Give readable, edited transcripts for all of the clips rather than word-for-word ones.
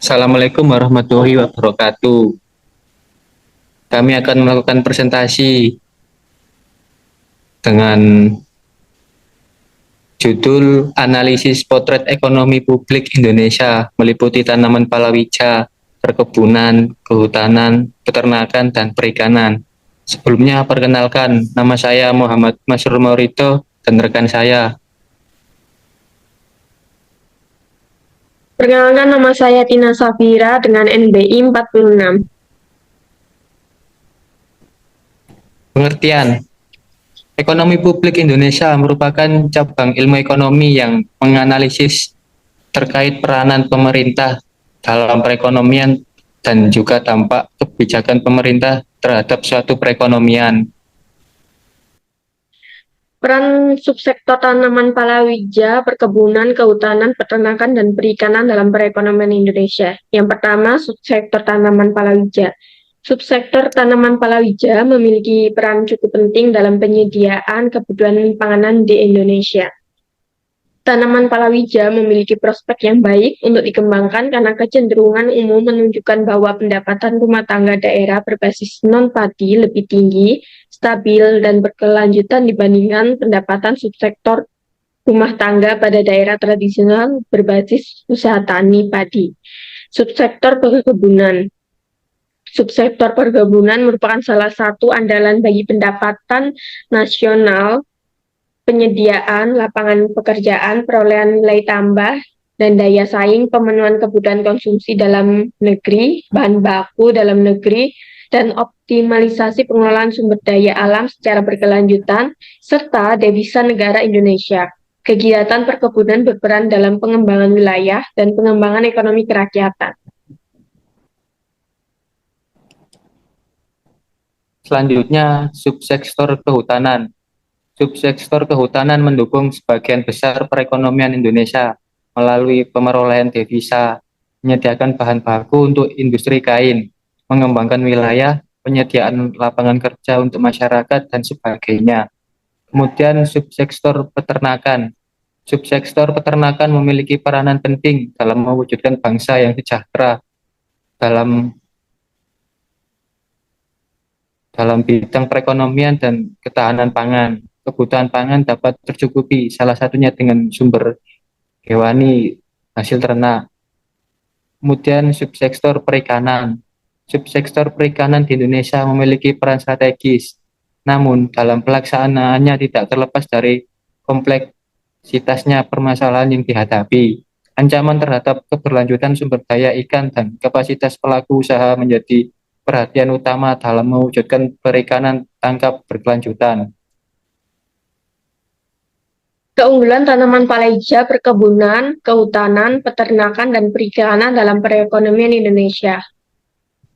Assalamualaikum warahmatullahi wabarakatuh. Kami akan melakukan presentasi dengan judul Analisis Potret Ekonomi Publik Indonesia meliputi tanaman palawija, perkebunan, kehutanan, peternakan, dan perikanan. Sebelumnya perkenalkan, nama saya Muhammad Masrur Maurito dan rekan saya. Perkenalkan, nama saya Tina Safira dengan NBI 46. Pengertian, ekonomi publik Indonesia merupakan cabang ilmu ekonomi yang menganalisis terkait peranan pemerintah dalam perekonomian dan juga dampak kebijakan pemerintah terhadap suatu perekonomian. Peran subsektor tanaman palawija, perkebunan, kehutanan, peternakan, dan perikanan dalam perekonomian Indonesia. Yang pertama, subsektor tanaman palawija. Subsektor tanaman palawija memiliki peran cukup penting dalam penyediaan kebutuhan panganan di Indonesia. Tanaman palawija memiliki prospek yang baik untuk dikembangkan karena kecenderungan umum menunjukkan bahwa pendapatan rumah tangga daerah berbasis non-padi lebih tinggi, stabil, dan berkelanjutan dibandingkan pendapatan subsektor rumah tangga pada daerah tradisional berbasis usaha tani padi. Subsektor perkebunan. Subsektor perkebunan merupakan salah satu andalan bagi pendapatan nasional, penyediaan lapangan pekerjaan, perolehan nilai tambah, dan daya saing, pemenuhan kebutuhan konsumsi dalam negeri, bahan baku dalam negeri, dan optimalisasi pengelolaan sumber daya alam secara berkelanjutan, serta devisa negara Indonesia. Kegiatan perkebunan berperan dalam pengembangan wilayah dan pengembangan ekonomi kerakyatan. Selanjutnya, subsektor kehutanan. Subsektor kehutanan mendukung sebagian besar perekonomian Indonesia melalui pemerolehan devisa, menyediakan bahan baku untuk industri kain, mengembangkan wilayah, penyediaan lapangan kerja untuk masyarakat, dan sebagainya. Kemudian subsektor peternakan. Subsektor peternakan memiliki peranan penting dalam mewujudkan bangsa yang sejahtera dalam dalam bidang perekonomian dan ketahanan pangan. Kebutuhan pangan dapat tercukupi, salah satunya dengan sumber hewani hasil ternak. Kemudian subsektor perikanan. Subsektor perikanan di Indonesia memiliki peran strategis, namun dalam pelaksanaannya tidak terlepas dari kompleksitasnya permasalahan yang dihadapi. Ancaman terhadap keberlanjutan sumber daya ikan dan kapasitas pelaku usaha menjadi perhatian utama dalam mewujudkan perikanan tangkap berkelanjutan. Keunggulan tanaman palawija, perkebunan, kehutanan, peternakan, dan perikanan dalam perekonomian Indonesia.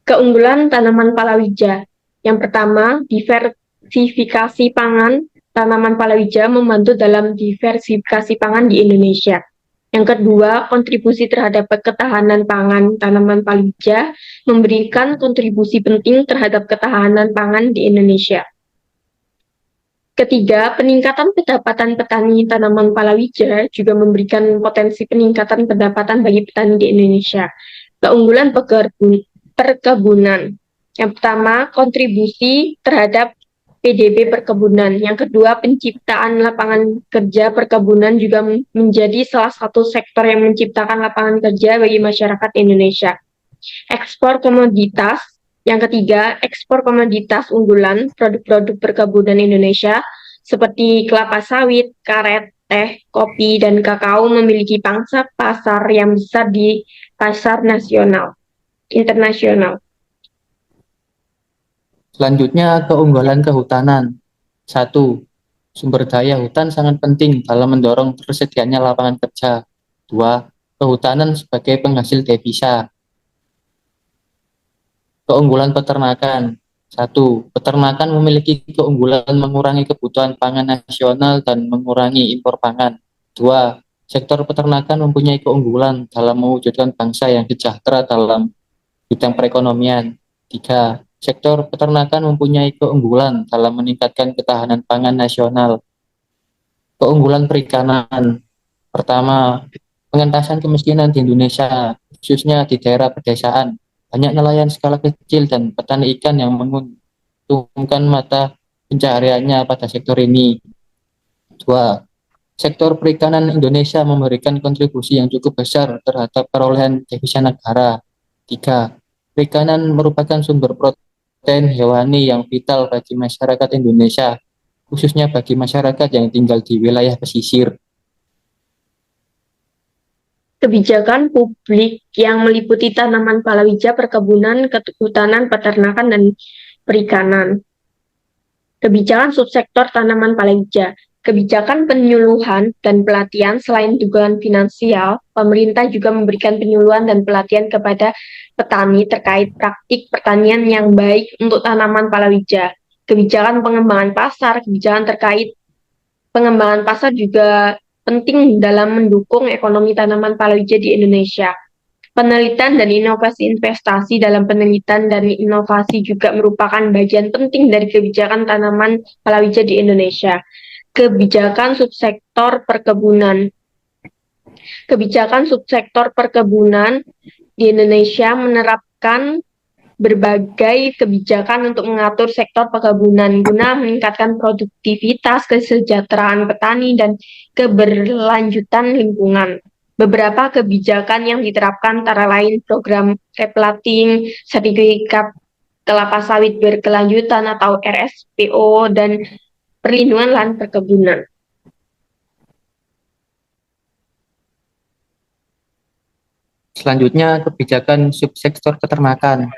Keunggulan tanaman palawija. Yang pertama, diversifikasi pangan. Tanaman palawija membantu dalam diversifikasi pangan di Indonesia. Yang kedua, kontribusi terhadap ketahanan pangan. Tanaman palawija memberikan kontribusi penting terhadap ketahanan pangan di Indonesia. Ketiga, peningkatan pendapatan petani tanaman palawija juga memberikan potensi peningkatan pendapatan bagi petani di Indonesia. Keunggulan perkebunan. Yang pertama, kontribusi terhadap PDB perkebunan. Yang kedua, penciptaan lapangan kerja perkebunan juga menjadi salah satu sektor yang menciptakan lapangan kerja bagi masyarakat Indonesia. Ekspor komoditas. Yang ketiga, ekspor komoditas unggulan produk-produk perkebunan Indonesia seperti kelapa sawit, karet, teh, kopi, dan kakao memiliki pangsa pasar yang besar di pasar nasional, internasional. Selanjutnya, keunggulan kehutanan. 1. Sumber daya hutan sangat penting dalam mendorong tersedianya lapangan kerja. 2. Kehutanan sebagai penghasil devisa. Keunggulan peternakan. 1. Peternakan memiliki keunggulan mengurangi kebutuhan pangan nasional dan mengurangi impor pangan. 2. Sektor peternakan mempunyai keunggulan dalam mewujudkan bangsa yang sejahtera dalam bidang perekonomian. 3. Sektor peternakan mempunyai keunggulan dalam meningkatkan ketahanan pangan nasional. Keunggulan perikanan. Pertama, pengentasan kemiskinan di Indonesia khususnya di daerah pedesaan. Banyak nelayan skala kecil dan petani ikan yang menguntungkan mata pencahariannya pada sektor ini. Dua, sektor perikanan Indonesia memberikan kontribusi yang cukup besar terhadap perolehan devisa negara. Tiga, perikanan merupakan sumber protein hewani yang vital bagi masyarakat Indonesia, khususnya bagi masyarakat yang tinggal di wilayah pesisir. Kebijakan publik yang meliputi tanaman palawija, perkebunan, kehutanan, peternakan, dan perikanan. Kebijakan subsektor tanaman palawija. Kebijakan penyuluhan dan pelatihan selain dukungan finansial, pemerintah juga memberikan penyuluhan dan pelatihan kepada petani terkait praktik pertanian yang baik untuk tanaman palawija. Kebijakan pengembangan pasar, kebijakan terkait pengembangan pasar juga penting dalam mendukung ekonomi tanaman palawija di Indonesia. Penelitian dan inovasi investasi dalam penelitian dan inovasi juga merupakan bagian penting dari kebijakan tanaman palawija di Indonesia. Kebijakan subsektor perkebunan. Kebijakan subsektor perkebunan di Indonesia menerapkan berbagai kebijakan untuk mengatur sektor perkebunan guna meningkatkan produktivitas, kesejahteraan petani, dan keberlanjutan lingkungan. Beberapa kebijakan yang diterapkan antara lain program replanting, sertifikat kelapa sawit berkelanjutan atau RSPO, dan perlindungan lahan perkebunan. Selanjutnya, kebijakan subsektor peternakan.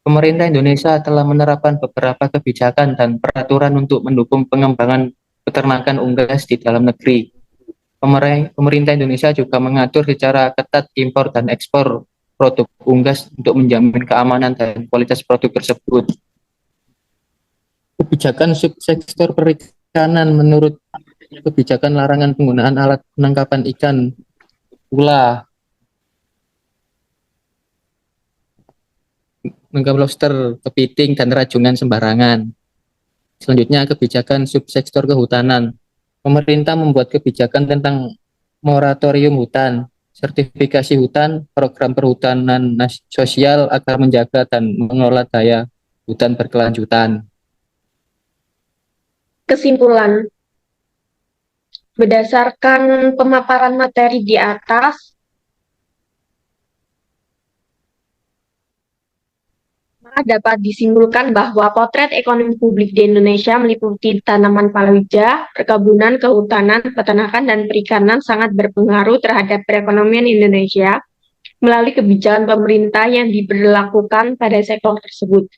Pemerintah Indonesia telah menerapkan beberapa kebijakan dan peraturan untuk mendukung pengembangan peternakan unggas di dalam negeri. Pemerintah Indonesia juga mengatur secara ketat impor dan ekspor produk unggas untuk menjamin keamanan dan kualitas produk tersebut. Kebijakan subsektor perikanan menurut kebijakan larangan penggunaan alat penangkapan ikan, ulah, menangkap lobster, kepiting, dan rajungan sembarangan. Selanjutnya, kebijakan subsektor kehutanan. Pemerintah membuat kebijakan tentang moratorium hutan, sertifikasi hutan, program perhutanan sosial agar menjaga dan mengelola daya hutan berkelanjutan. Kesimpulan, berdasarkan pemaparan materi di atas, dapat disimpulkan bahwa potret ekonomi publik di Indonesia meliputi tanaman palawija, perkebunan, kehutanan, peternakan, dan perikanan sangat berpengaruh terhadap perekonomian Indonesia melalui kebijakan pemerintah yang diberlakukan pada sektor tersebut.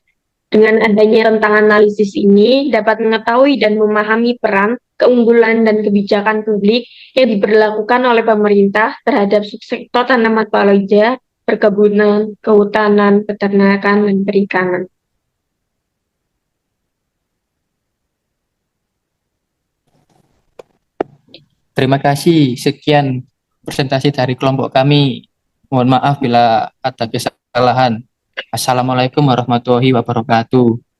Dengan adanya rentang analisis ini, dapat mengetahui dan memahami peran, keunggulan, dan kebijakan publik yang diberlakukan oleh pemerintah terhadap subsektor tanaman palawija, perkebunan, kehutanan, peternakan, dan perikanan. Terima kasih. Sekian presentasi dari kelompok kami. Mohon maaf bila ada kesalahan. Assalamualaikum warahmatullahi wabarakatuh.